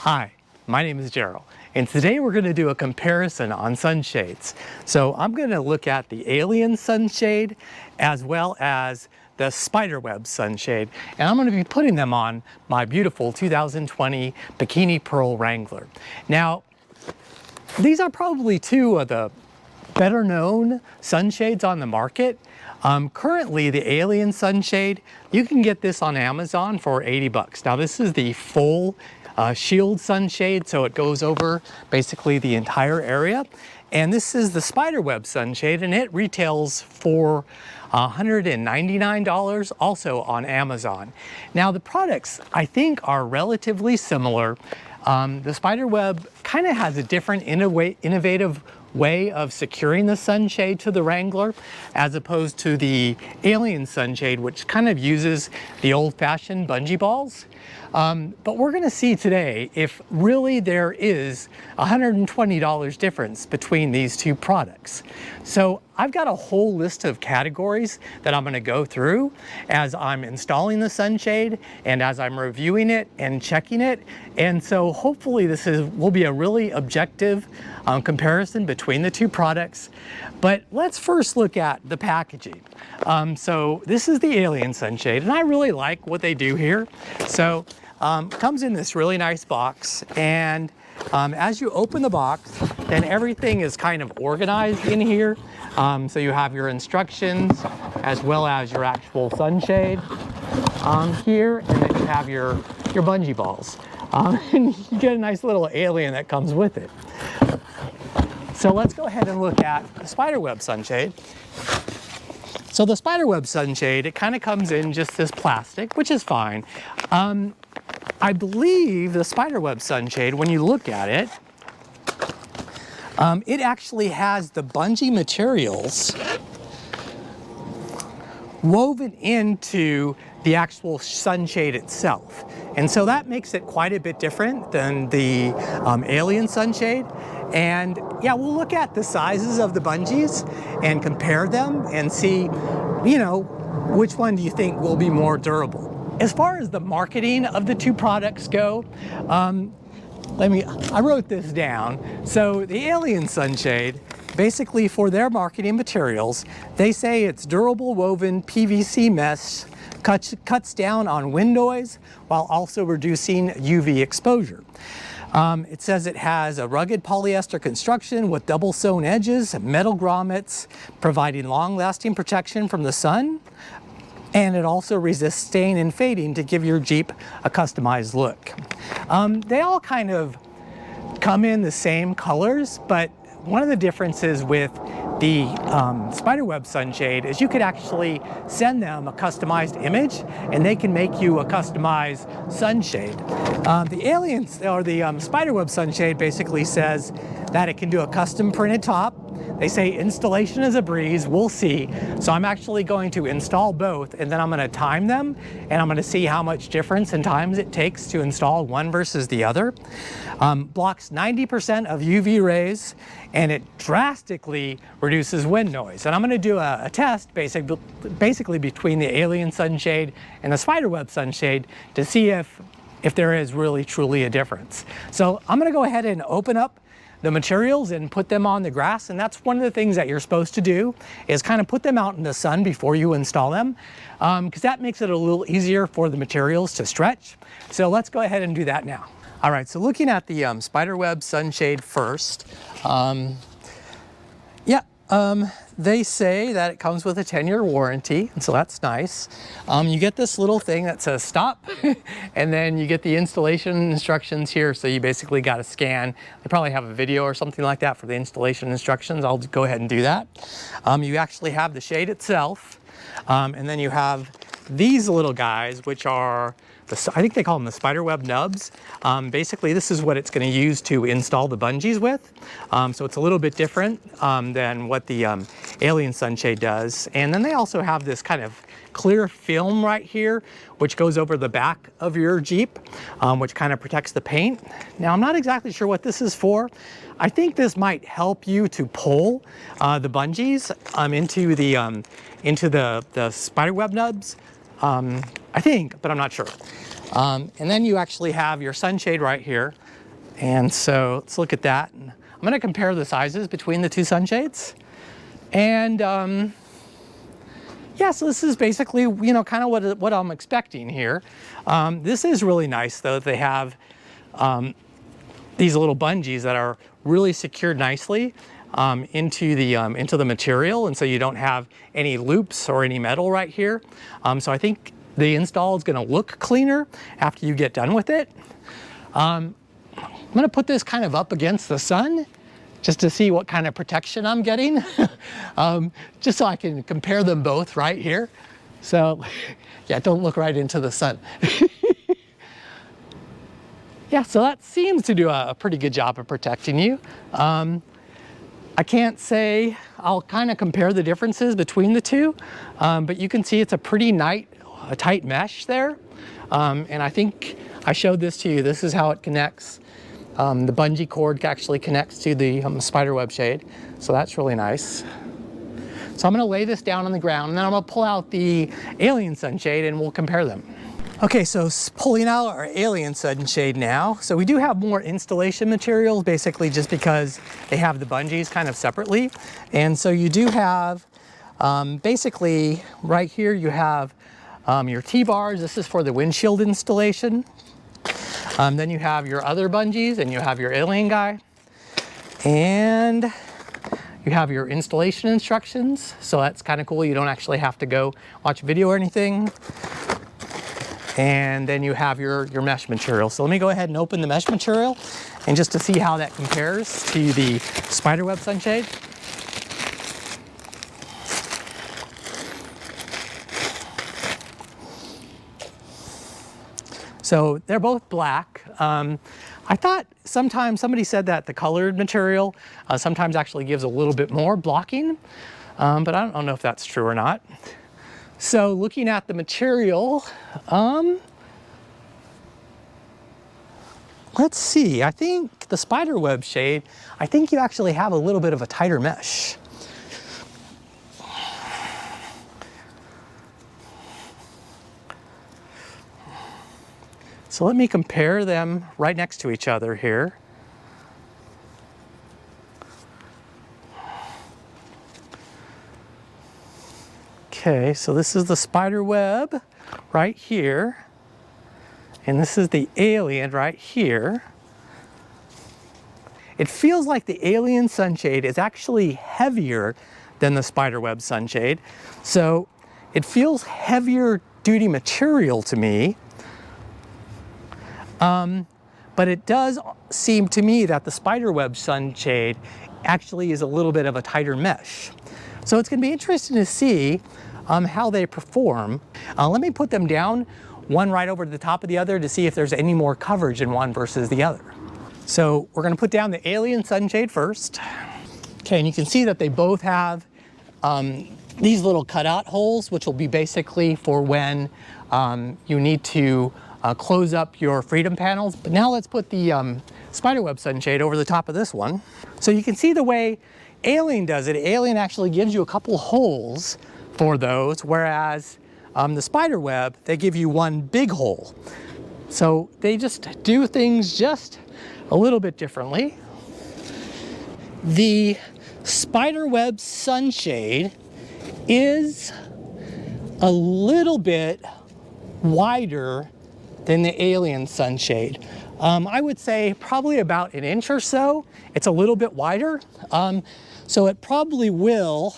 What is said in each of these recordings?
Hi, my name is Gerald, and today we're going to do a comparison on sunshades. So I'm going to look at the Alien Sunshade as well as the SpiderWeb Sunshade, and I'm going to be putting them on my beautiful 2020 Bikini Pearl Wrangler. Now, these are probably two of the better known sunshades on the market. Currently, the Alien Sunshade, you can get this on Amazon for 80 bucks. Now, this is the full shield sunshade, so it goes over basically the entire area. And this is the SpiderWeb Sunshade, and it retails for $199 also on Amazon. Now, the products I think are relatively similar. The SpiderWeb kind of has a different innovative way of securing the sunshade to the Wrangler as opposed to the Alien Sunshade, which kind of uses the old-fashioned bungee balls. But we're going to see today if really there is $120 difference between these two products. So I've got a whole list of categories that I'm going to go through as I'm installing the sunshade and as I'm reviewing it and checking it. And so hopefully this will be a really objective comparison between the two products. But let's first look at the packaging. So this is the Alien Sunshade, and I really like what they do here. So comes in this really nice box, and as you open the box, then everything is kind of organized in here. So you have your instructions as well as your actual sunshade here, and then you have your bungee balls. And you get a nice little alien that comes with it. So let's go ahead and look at the SpiderWeb Sunshade. So the SpiderWeb Sunshade, it kind of comes in just this plastic, which is fine. I believe the SpiderWeb Sunshade, when you look at it, it actually has the bungee materials woven into the actual sunshade itself. And so that makes it quite a bit different than the Alien Sunshade. And yeah, we'll look at the sizes of the bungees and compare them and see, you know, which one do you think will be more durable. As far as the marketing of the two products go, I wrote this down. So the Alien Sunshade, basically for their marketing materials, they say it's durable woven PVC mesh, cuts down on wind noise while also reducing UV exposure. It says it has a rugged polyester construction with double sewn edges, metal grommets, providing long-lasting protection from the sun. And it also resists stain and fading to give your Jeep a customized look. They all kind of come in the same colors, but one of the differences with the SpiderWeb Sunshade is you could actually send them a customized image and they can make you a customized sunshade. The Aliens, or the SpiderWeb Sunshade, basically says that it can do a custom printed top. They say installation is a breeze, we'll see. So I'm actually going to install both, and then I'm going to time them, and I'm going to see how much difference in times it takes to install one versus the other. Blocks 90% of UV rays, and it drastically reduces wind noise. And I'm going to do a test basically between the Alien Sunshade and the SpiderWeb Sunshade to see if there is really truly a difference. So I'm going to go ahead and open up the materials and put them on the grass, and that's one of the things that you're supposed to do is kind of put them out in the sun before you install them, because that makes it a little easier for the materials to stretch. So let's go ahead and do that now. All right, so looking at the SpiderWeb Sunshade first, they say that it comes with a 10-year warranty, and so that's nice. You get this little thing that says stop, and then you get the installation instructions here, so you basically got to scan. They probably have a video or something like that for the installation instructions. I'll go ahead and do that. You actually have the shade itself, and then you have these little guys, which are I think they call them the SpiderWeb nubs. Basically, this is what it's going to use to install the bungees with. So it's a little bit different than what the Alien Sunshade does. And then they also have this kind of clear film right here, which goes over the back of your Jeep, which kind of protects the paint. Now, I'm not exactly sure what this is for. I think this might help you to pull the bungees into the SpiderWeb nubs. I think, but I'm not sure. And then you actually have your sunshade right here. And so let's look at that. And I'm going to compare the sizes between the two sunshades. And yeah, so this is basically, you know, kind of what I'm expecting here. This is really nice though. They have these little bungees that are really secured nicely into the material, and so you don't have any loops or any metal right here. So I think the install is going to look cleaner after you get done with it. I'm going to put this kind of up against the sun just to see what kind of protection I'm getting, just so I can compare them both right here. So yeah, don't look right into the sun. Yeah, so that seems to do a pretty good job of protecting you. I can't say, I'll kind of compare the differences between the two, but you can see it's a pretty tight mesh there. And I think I showed this to you. This is how it connects. The bungee cord actually connects to the SpiderWeb Shade, so that's really nice. So I'm going to lay this down on the ground, and then I'm going to pull out the Alien Sunshade and we'll compare them. Okay, so pulling out our Alien Sunshade now. So we do have more installation materials, basically just because they have the bungees kind of separately. And so you do have, basically right here you have your T-bars. This is for the windshield installation. Then you have your other bungees, and you have your Alien guy. And you have your installation instructions. So that's kind of cool. You don't actually have to go watch a video or anything. And then you have your mesh material. So let me go ahead and open the mesh material, and just to see how that compares to the SpiderWeb Sunshade. So they're both black. I thought sometimes somebody said that the colored material sometimes actually gives a little bit more blocking, but I don't know if that's true or not. So looking at the material, let's see, I think the SpiderWeb Shade, I think you actually have a little bit of a tighter mesh. So let me compare them right next to each other here. Okay, so this is the SpiderWeb right here, and this is the Alien right here. It feels like the Alien Sunshade is actually heavier than the SpiderWeb Sunshade. So it feels heavier duty material to me. But it does seem to me that the SpiderWeb Sunshade actually is a little bit of a tighter mesh. So it's going to be interesting to see how they perform. Let me put them down, one right over the top of the other, to see if there's any more coverage in one versus the other. So we're going to put down the Alien Sunshade first. Okay, and you can see that they both have these little cutout holes, which will be basically for when you need to close up your Freedom panels. But now let's put the SpiderWeb Sunshade over the top of this one. So you can see the way Alien does it. Alien actually gives you a couple holes for those, whereas the SpiderWeb, they give you one big hole. So they just do things just a little bit differently. The SpiderWeb Sunshade is a little bit wider than the Alien Sunshade. I would say probably about an inch or so. It's a little bit wider. So it probably will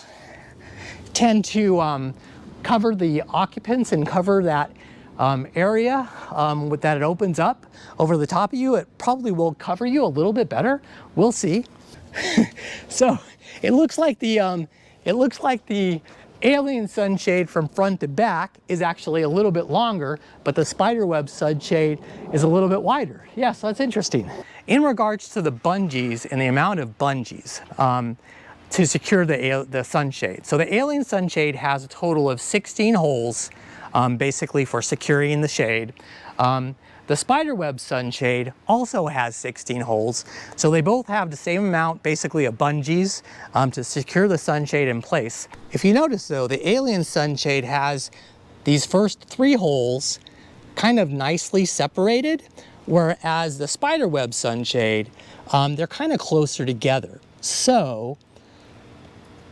tend to cover the occupants and cover that area that it opens up over the top of you. It probably will cover you a little bit better. We'll see. So it looks like the Alien Sunshade from front to back is actually a little bit longer, but the SpiderWeb Sunshade is a little bit wider. Yeah, so that's interesting. In regards to the bungees and the amount of bungees to secure the sunshade. So the Alien Sunshade has a total of 16 holes basically for securing the shade. The SpiderWeb Sunshade also has 16 holes, so they both have the same amount basically of bungees to secure the sunshade in place. If you notice though, the Alien Sunshade has these first 3 holes kind of nicely separated, whereas the SpiderWeb Sunshade, they're kind of closer together. So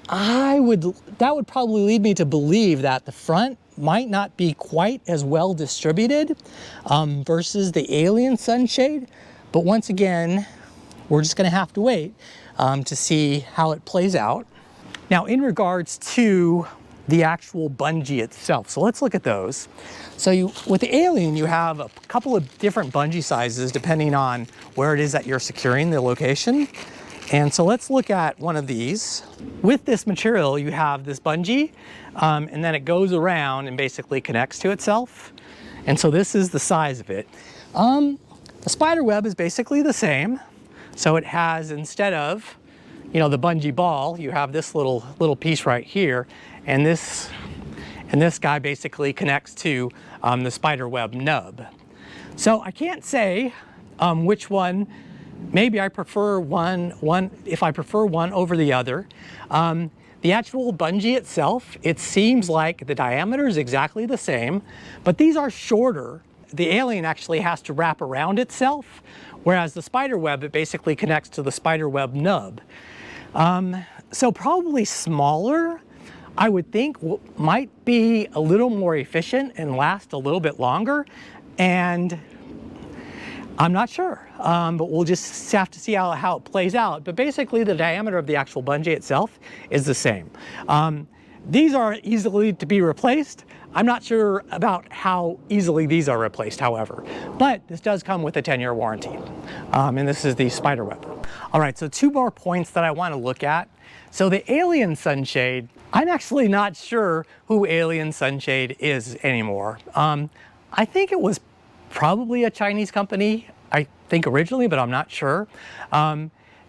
that would probably lead me to believe that the front might not be quite as well distributed versus the Alien Sunshade. But once again, we're just going to have to wait to see how it plays out. Now, in regards to the actual bungee itself, so let's look at those. So with the Alien, you have a couple of different bungee sizes depending on where it is that you're securing the location. And so let's look at one of these. With this material, you have this bungee, and then it goes around and basically connects to itself. And so this is the size of it. The SpiderWeb is basically the same. So it has, instead of, the bungee ball, you have this little piece right here, and this guy basically connects to the SpiderWeb nub. So I can't say which one. Maybe I prefer if I prefer one over the other. The actual bungee itself, it seems like the diameter is exactly the same, but these are shorter. The Alien actually has to wrap around itself, whereas the SpiderWeb, it basically connects to the SpiderWeb nub. So probably smaller, I would think, might be a little more efficient and last a little bit longer. And I'm not sure, but we'll just have to see how it plays out. But basically, the diameter of the actual bungee itself is the same. These are easily to be replaced. I'm not sure about how easily these are replaced, however. But this does come with a 10-year warranty. And this is the SpiderWeb. All right, so two more points that I want to look at. So the Alien Sunshade, I'm actually not sure who Alien Sunshade is anymore. I think it was probably a Chinese company, I think originally, but I'm not sure.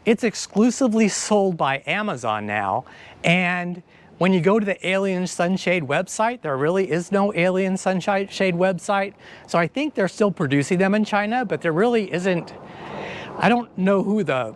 It's exclusively sold by Amazon now, and when you go to the Alien Sunshade website, there really is no Alien Sunshade website. So I think they're still producing them in China, but there really isn't. I don't know who the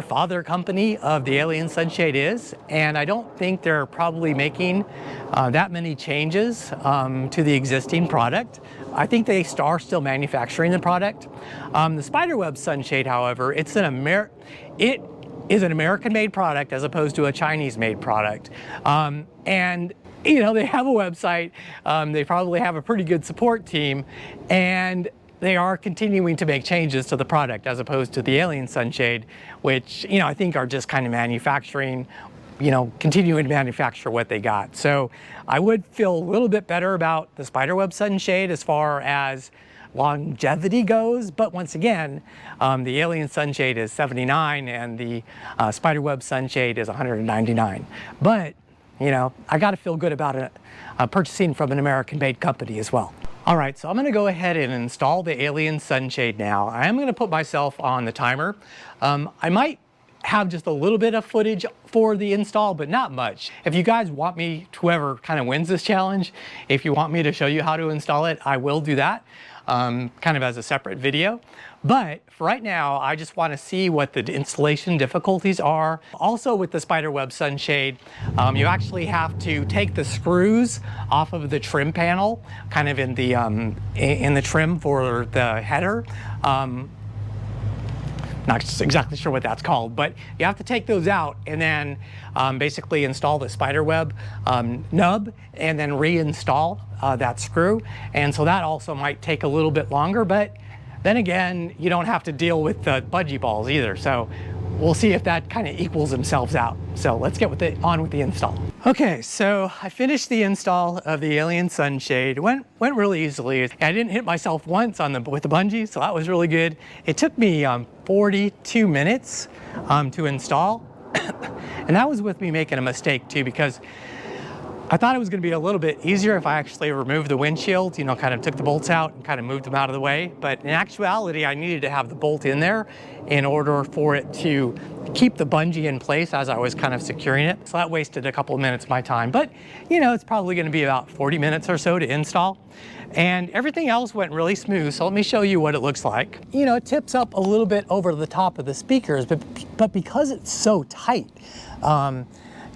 father company of the Alien Sunshade is, and I don't think they're probably making that many changes to the existing product. I think they are still manufacturing the product. The SpiderWeb Sunshade, however, it is an American-made product as opposed to a Chinese-made product. And they have a website, they probably have a pretty good support team, and they are continuing to make changes to the product as opposed to the Alien Sunshade, which, I think are just kind of manufacturing, continuing to manufacture what they got. So I would feel a little bit better about the SpiderWeb Sunshade as far as longevity goes, but once again, the Alien Sunshade is $79 and the SpiderWeb Sunshade is $199. But, I got to feel good about it purchasing from an American-made company as well. All right, so I'm going to go ahead and install the Alien Sunshade now. I am going to put myself on the timer. I might have just a little bit of footage for the install, but not much. If you guys want me, whoever kind of wins this challenge, if you want me to show you how to install it, I will do that, kind of as a separate video. But for right now, I just want to see what the installation difficulties are. Also with the SpiderWeb Sunshade, you actually have to take the screws off of the trim panel, kind of in the trim for the header. Not exactly sure what that's called, but you have to take those out and then basically install the SpiderWeb nub and then reinstall that screw. And so that also might take a little bit longer, but then again, you don't have to deal with the bungee balls either. So we'll see if that kind of equals themselves out. So let's get on with the install. Okay, so I finished the install of the Alien Sunshade. It went really easily. I didn't hit myself once with the bungee, so that was really good. It took me 42 minutes to install. And that was with me making a mistake too, because I thought it was going to be a little bit easier if I actually removed the windshield, kind of took the bolts out and kind of moved them out of the way. But in actuality, I needed to have the bolt in there in order for it to keep the bungee in place as I was kind of securing it. So that wasted a couple of minutes of my time. But, it's probably going to be about 40 minutes or so to install. And everything else went really smooth. So let me show you what it looks like. It tips up a little bit over the top of the speakers, but because it's so tight,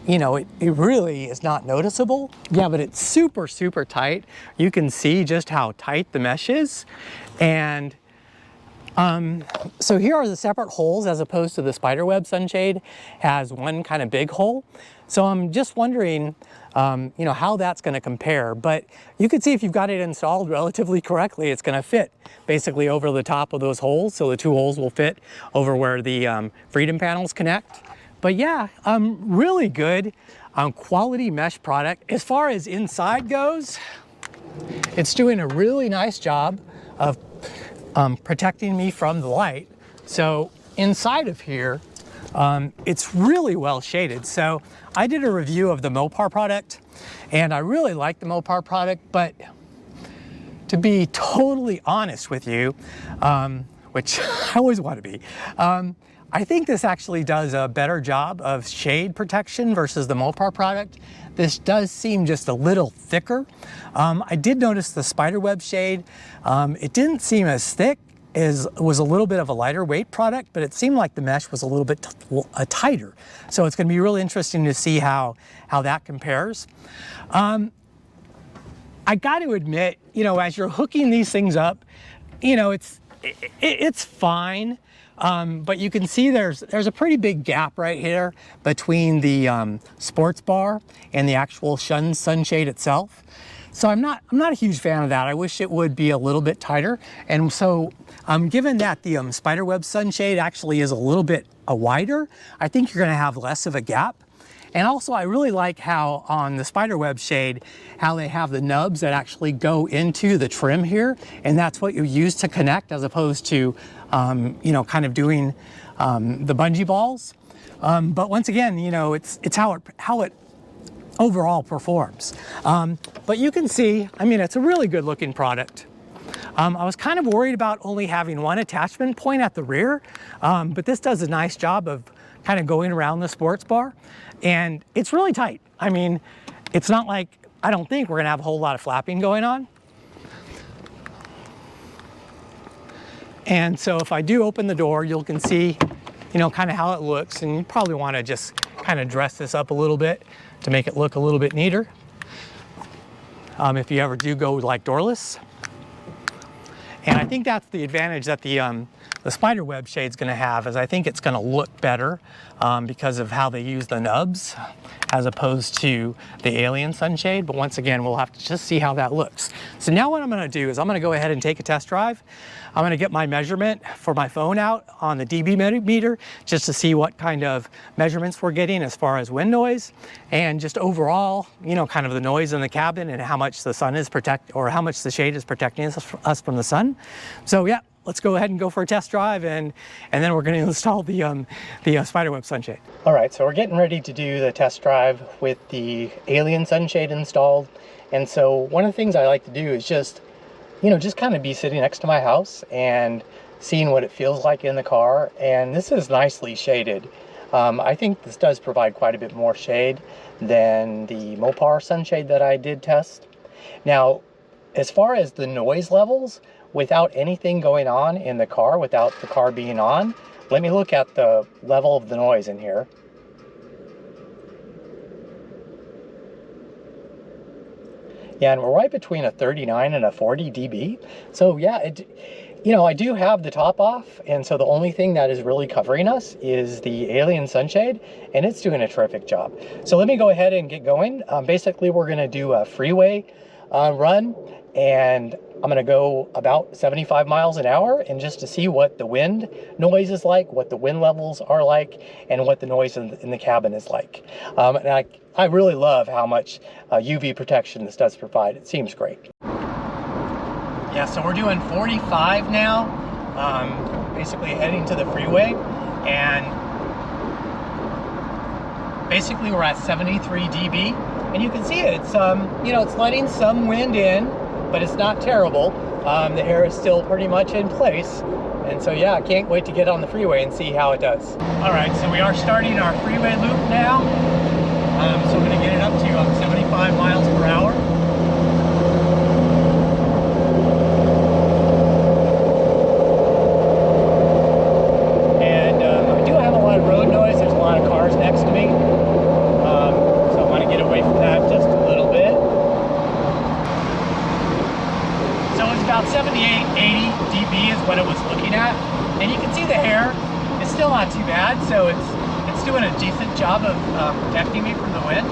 you know, it really is not noticeable. Yeah, but it's super, super tight. You can see just how tight the mesh is. And so here are the separate holes as opposed to the SpiderWeb Sunshade has one kind of big hole. So I'm just wondering, you know, how that's going to compare. But you can see if you've got it installed relatively correctly, it's going to fit basically over the top of those holes. So the two holes will fit over where the Freedom panels connect. But yeah, really good quality mesh product. As far as inside goes, it's doing a really nice job of protecting me from the light. So inside of here, it's really well shaded. So I did a review of the Mopar product, and I really like the Mopar product, but to be totally honest with you, which I always want to be, I think this actually does a better job of shade protection versus the Mopar product. This does seem just a little thicker. I did notice the SpiderWeb Shade. It didn't seem as thick, it was a little bit of a lighter weight product, but it seemed like the mesh was a little bit tighter. So it's going to be really interesting to see how that compares. I got to admit, you know, as you're hooking these things up, you know, it's fine. But you can see there's a pretty big gap right here between the sports bar and the actual sunshade itself. So I'm not a huge fan of that. I wish it would be a little bit tighter. And so given that the SpiderWeb Sunshade actually is a little bit wider, I think you're going to have less of a gap. And also I really like how on the SpiderWeb Shade, how they have the nubs that actually go into the trim here. And that's what you use to connect as opposed to, you know, kind of doing the bungee balls. But once again, you know, it's how it overall performs. But you can see, I mean, it's a really good looking product. I was kind of worried about only having one attachment point at the rear, but this does a nice job of kind of going around the sports bar, and it's really tight. I mean, it's not like, I don't think we're gonna have a whole lot of flapping going on. And so if I do open the door, you can see, you know, kind of how it looks, and you probably want to just kind of dress this up a little bit to make it look a little bit neater. If you ever do go like doorless. And I think that's the advantage that the SpiderWeb Shade's going to have, is I think it's going to look better because of how they use the nubs as opposed to the Alien Sunshade. But once again, we'll have to just see how that looks. So now what I'm going to do is I'm going to go ahead and take a test drive. I'm going to get my measurement for my phone out on the dB meter just to see what kind of measurements we're getting as far as wind noise and just overall, you know, kind of the noise in the cabin and how much the sun is how much the shade is protecting us from the sun. So yeah, let's go ahead and go for a test drive, and then we're going to install the SpiderWeb Sunshade. All right, so we're getting ready to do the test drive with the Alien Sunshade installed. And so one of the things I like to do is just, you know, just kind of be sitting next to my house and seeing what it feels like in the car. And this is nicely shaded. I think this does provide quite a bit more shade than the Mopar Sunshade that I did test. Now, as far as the noise levels, without anything going on in the car, without the car being on, let me look at the level of the noise in here. Yeah, and we're right between a 39 and a 40 dB. So yeah, you know, I do have the top off, and so the only thing that is really covering us is the Alien Sunshade, and it's doing a terrific job. So let me go ahead and get going. Basically, we're gonna do a freeway run, and I'm gonna go about 75 miles an hour, and just to see what the wind noise is like, what the wind levels are like, and what the noise in the cabin is like. And I really love how much UV protection this does provide. It seems great. Yeah, so we're doing 45 now, basically heading to the freeway, and basically we're at 73 dB, and you can see it. It's you know, it's letting some wind in, but it's not terrible. The air is still pretty much in place, and so yeah, I can't wait to get on the freeway and see how it does. All right, so we are starting our freeway loop now. So I'm going to get it up to 75 miles per hour. And I do have a lot of road noise. There's a lot of cars next to me. not too bad. So it's doing a decent job of protecting me from the wind.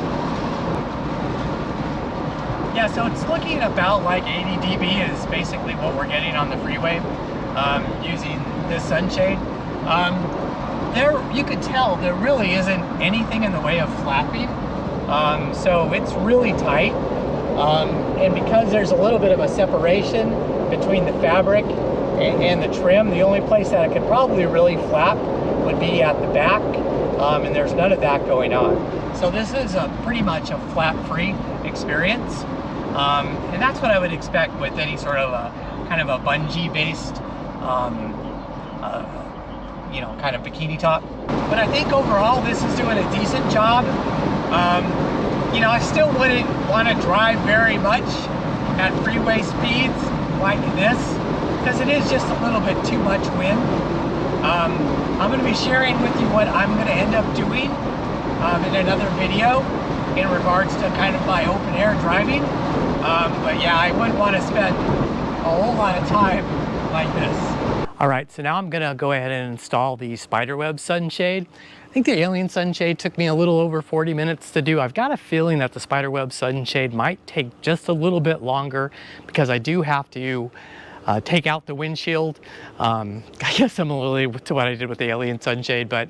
Yeah, so it's looking about like 80 dB is basically what we're getting on the freeway using this sunshade. There, you could tell there really isn't anything in the way of flapping. So it's really tight. And because there's a little bit of a separation between the fabric and the trim, the only place that it could probably really flap would be at the back. And there's none of that going on. So this is pretty much a flap-free experience. And that's what I would expect with any sort of a kind of a bungee-based, you know, kind of bikini top. But I think overall this is doing a decent job. You know, I still wouldn't want to drive very much at freeway speeds like this because it is just a little bit too much wind. I'm going to be sharing with you what I'm going to end up doing in another video in regards to kind of my open air driving. But yeah, I wouldn't want to spend a whole lot of time like this. All right, so now I'm gonna go ahead and install the SpiderWeb Sunshade. I think the Alien Sunshade took me a little over 40 minutes to do. I've got a feeling that the SpiderWeb Sunshade might take just a little bit longer because I do have to take out the windshield. I guess similarly to what I did with the Alien Sunshade, but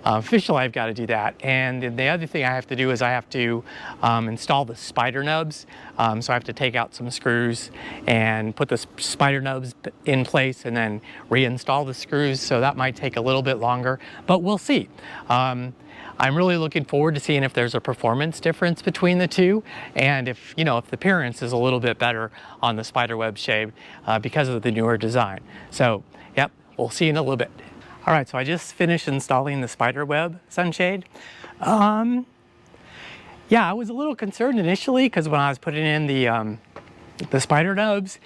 officially I've got to do that. And then the other thing I have to do is I have to install the spider nubs. So I have to take out some screws and put the spider nubs in place and then reinstall the screws. So that might take a little bit longer, but we'll see. I'm really looking forward to seeing if there's a performance difference between the two, and if, you know, if the appearance is a little bit better on the SpiderWeb Shade because of the newer design. So, yep, we'll see in a little bit. All right, so I just finished installing the SpiderWeb Sunshade. Yeah, I was a little concerned initially because when I was putting in the spider nubs,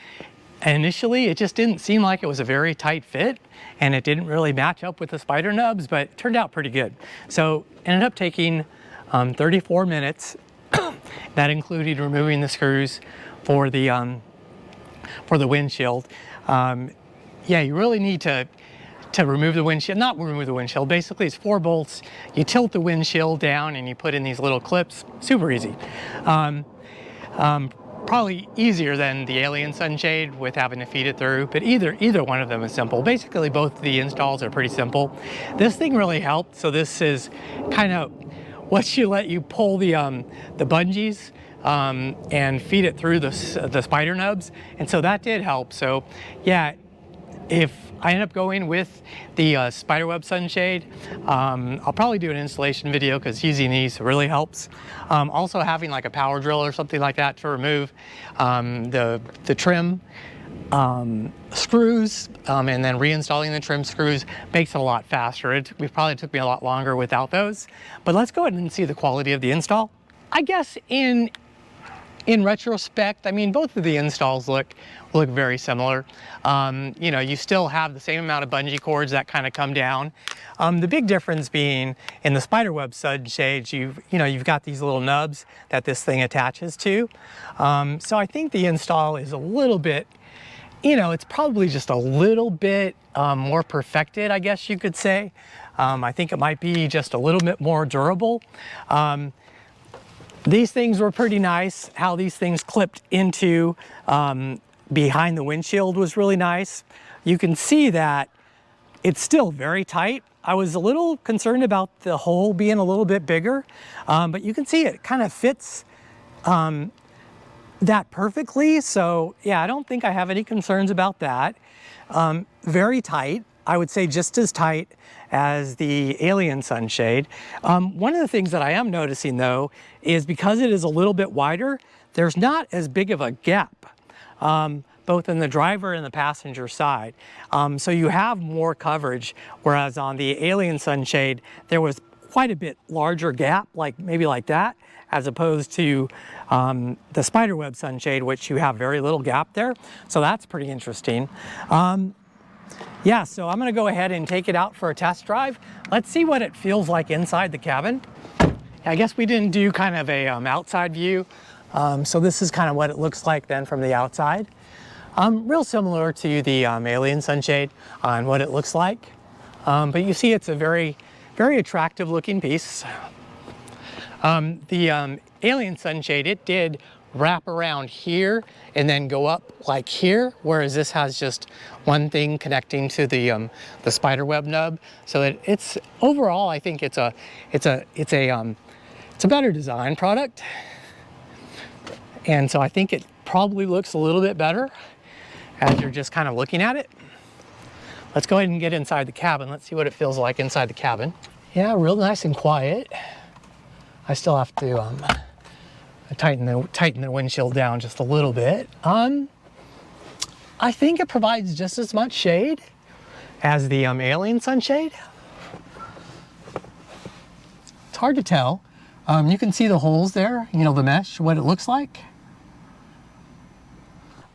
initially it just didn't seem like it was a very tight fit and it didn't really match up with the spider nubs, but it turned out pretty good. So ended up taking 34 minutes. That included removing the screws for the windshield. Yeah, you really need to remove the windshield, not remove the windshield, basically it's 4 bolts. You tilt the windshield down and you put in these little clips, super easy. Probably easier than the Alien Sunshade with having to feed it through, but either one of them is simple. Basically both the installs are pretty simple. This thing really helped, so this is kind of what you let you pull the bungees and feed it through the spider nubs, and so that did help. So yeah, if I end up going with the SpiderWeb Sunshade, I'll probably do an installation video because using these really helps. Also having like a power drill or something like that to remove the trim screws and then reinstalling the trim screws makes it a lot faster. It probably took me a lot longer without those. But let's go ahead and see the quality of the install. I guess in retrospect, I mean, both of the installs look very similar. You know, you still have the same amount of bungee cords that kind of come down. The big difference being in the SpiderWeb Sunshade, you've got these little nubs that this thing attaches to. So I think the install is a little bit, you know, it's probably just a little bit more perfected, I guess you could say. I think it might be just a little bit more durable. These things were pretty nice. How these things clipped into behind the windshield was really nice. You can see that it's still very tight. I was a little concerned about the hole being a little bit bigger, but you can see it kind of fits that perfectly. So yeah, I don't think I have any concerns about that. Very tight. I would say just as tight as the Alien Sunshade. One of the things that I am noticing though is because it is a little bit wider, there's not as big of a gap, both in the driver and the passenger side. So you have more coverage, whereas on the Alien Sunshade, there was quite a bit larger gap, like maybe like that, as opposed to the SpiderWeb Sunshade, which you have very little gap there. So that's pretty interesting. Yeah, so I'm gonna go ahead and take it out for a test drive. Let's see what it feels like inside the cabin. I guess we didn't do kind of a outside view. So this is kind of what it looks like then from the outside. Real similar to the Alien Sunshade on what it looks like. But you see it's a very, very attractive looking piece. The Alien Sunshade, it did wrap around here and then go up like here, whereas this has just one thing connecting to the SpiderWeb nub. So it's overall, I think it's a better design product, and so I think it probably looks a little bit better as you're just kind of looking at it. Let's go ahead and get inside the cabin. Let's see what it feels like inside the cabin. Yeah, real nice and quiet. I still have to tighten the windshield down just a little bit. I think it provides just as much shade as the Alien Sunshade. It's hard to tell. You can see the holes there, you know, the mesh, what it looks like.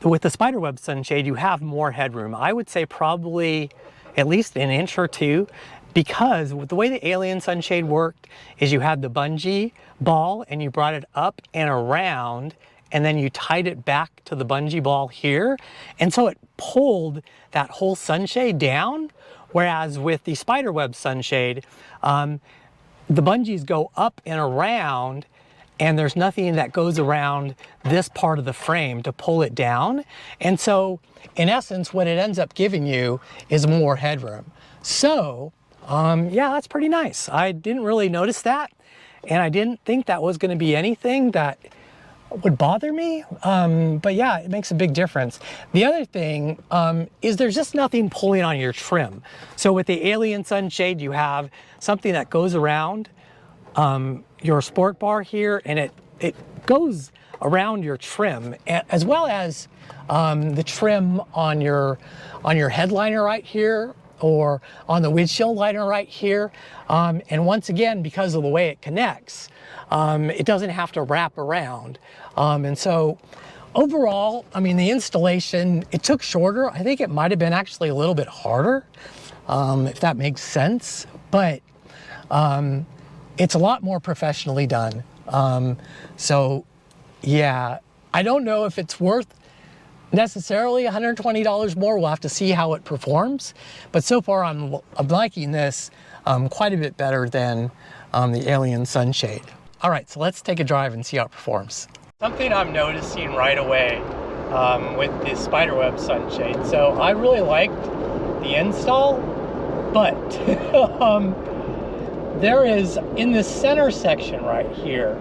With the SpiderWeb Sunshade, you have more headroom. I would say probably at least an inch or two, because with the way the Alien Sunshade worked is you had the bungee ball and you brought it up and around, and then you tied it back to the bungee ball here. And so it pulled that whole sunshade down. Whereas with the SpiderWeb Sunshade, the bungees go up and around, and there's nothing that goes around this part of the frame to pull it down. And so in essence, what it ends up giving you is more headroom. So yeah, that's pretty nice. I didn't really notice that, and I didn't think that was going to be anything that would bother me. But yeah, it makes a big difference. The other thing is there's just nothing pulling on your trim. So with the Alien Sunshade, you have something that goes around your sport bar here, and it goes around your trim, as well as the trim on your headliner right here, or on the windshield liner right here. And once again, because of the way it connects, it doesn't have to wrap around. And so overall, I mean, the installation, it took shorter. I think it might have been actually a little bit harder, if that makes sense. But it's a lot more professionally done. So yeah, I don't know if it's worth necessarily $120 more. We'll have to see how it performs. But so far I'm liking this quite a bit better than the Alien Sunshade. All right, so let's take a drive and see how it performs. Something I'm noticing right away with the SpiderWeb Sunshade. So I really liked the install, but there is in the center section right here,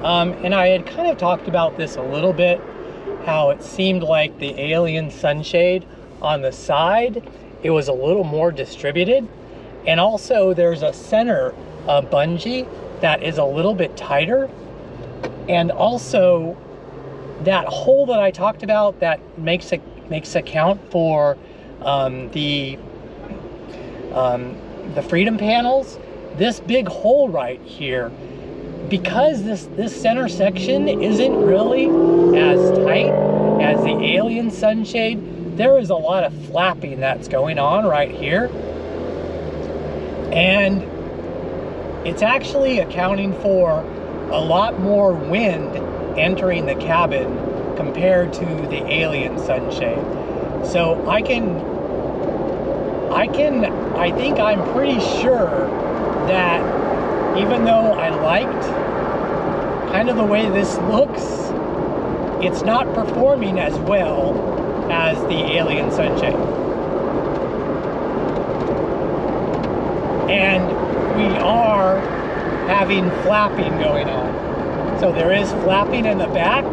and I had kind of talked about this a little bit, how it seemed like the Alien Sunshade on the side, it was a little more distributed. And also there's a center bungee that is a little bit tighter. And also that hole that I talked about that makes account for the freedom panels, this big hole right here, because this center section isn't really as tight as the Alien Sunshade, there is a lot of flapping that's going on right here. And it's actually accounting for a lot more wind entering the cabin compared to the Alien Sunshade. So I think I'm pretty sure that even though I liked kind of the way this looks, it's not performing as well as the Alien Sunshade. And we are having flapping going on. So there is flapping in the back,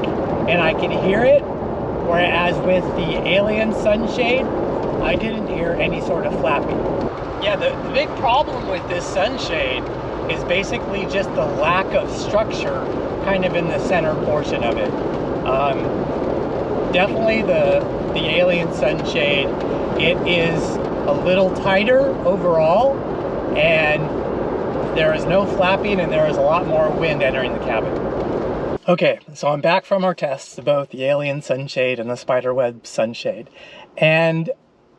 and I can hear it, whereas with the Alien Sunshade, I didn't hear any sort of flapping. Yeah, the big problem with this sunshade is basically just the lack of structure kind of in the center portion of it. Definitely the Alien Sunshade, it is a little tighter overall, and there is no flapping, and there is a lot more wind entering the cabin. Okay, so I'm back from our tests of both the Alien Sunshade and the SpiderWeb Sunshade, and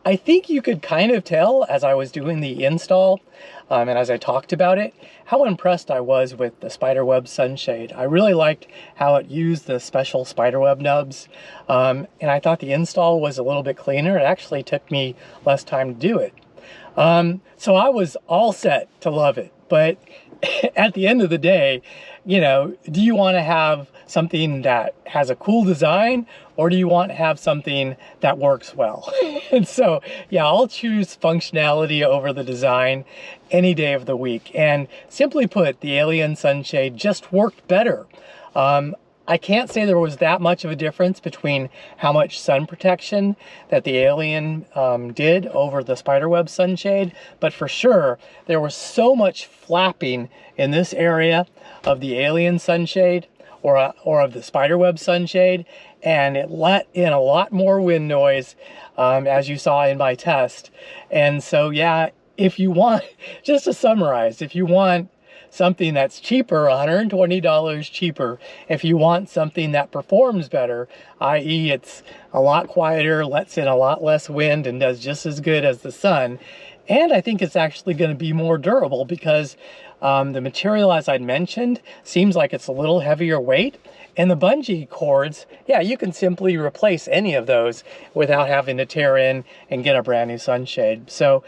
I think you could kind of tell as I was doing the install and as I talked about it, how impressed I was with the SpiderWeb Sunshade. I really liked how it used the special SpiderWeb nubs, and I thought the install was a little bit cleaner. It actually took me less time to do it. So I was all set to love it, but at the end of the day, you know, do you want to have something that has a cool design, or do you want to have something that works well? And so, yeah, I'll choose functionality over the design any day of the week. And simply put, the Alien Sunshade just worked better. I can't say there was that much of a difference between how much sun protection that the Alien did over the SpiderWeb Sunshade, but for sure there was so much flapping in this area of the Alien Sunshade or of the SpiderWeb Sunshade, and it let in a lot more wind noise, as you saw in my test. And so, yeah, if you want, just to summarize, if you want something that's cheaper, $120 cheaper, if you want something that performs better, i.e. it's a lot quieter, lets in a lot less wind, and does just as good as the sun, and I think it's actually going to be more durable because the material, as I mentioned, seems like it's a little heavier weight, and the bungee cords, yeah, you can simply replace any of those without having to tear in and get a brand new sunshade. So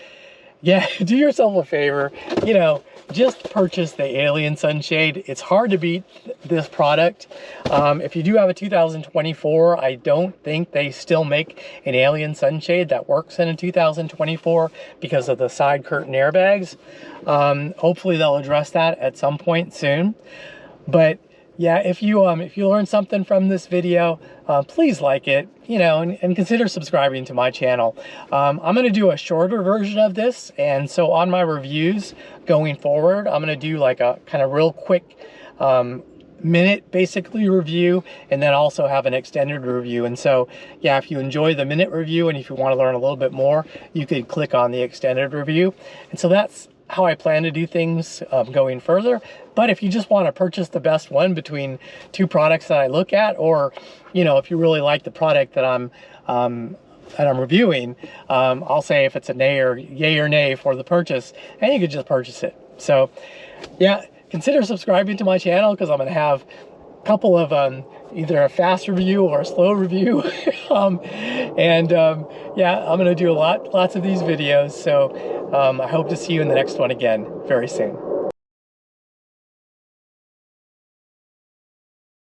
yeah, do yourself a favor, you know, just purchase the Alien Sunshade. It's hard to beat this product. If you do have a 2024, I don't think they still make an Alien Sunshade that works in a 2024 because of the side curtain airbags. Hopefully they'll address that at some point soon. But yeah, if you learned something from this video, please like it, you know, and consider subscribing to my channel. I'm going to do a shorter version of this, and so on my reviews going forward, I'm going to do like a kind of real quick minute basically review, and then also have an extended review. And so yeah, if you enjoy the minute review and if you want to learn a little bit more, you could click on the extended review. And so that's how I plan to do things going further. But if you just want to purchase the best one between two products that I look at, or you know, if you really like the product that I'm reviewing, I'll say if it's a yay or nay for the purchase, and you could just purchase it. So yeah, consider subscribing to my channel, because I'm going to have a couple of either a fast review or a slow review. Yeah, I'm going to do lots of these videos. So I hope to see you in the next one again very soon.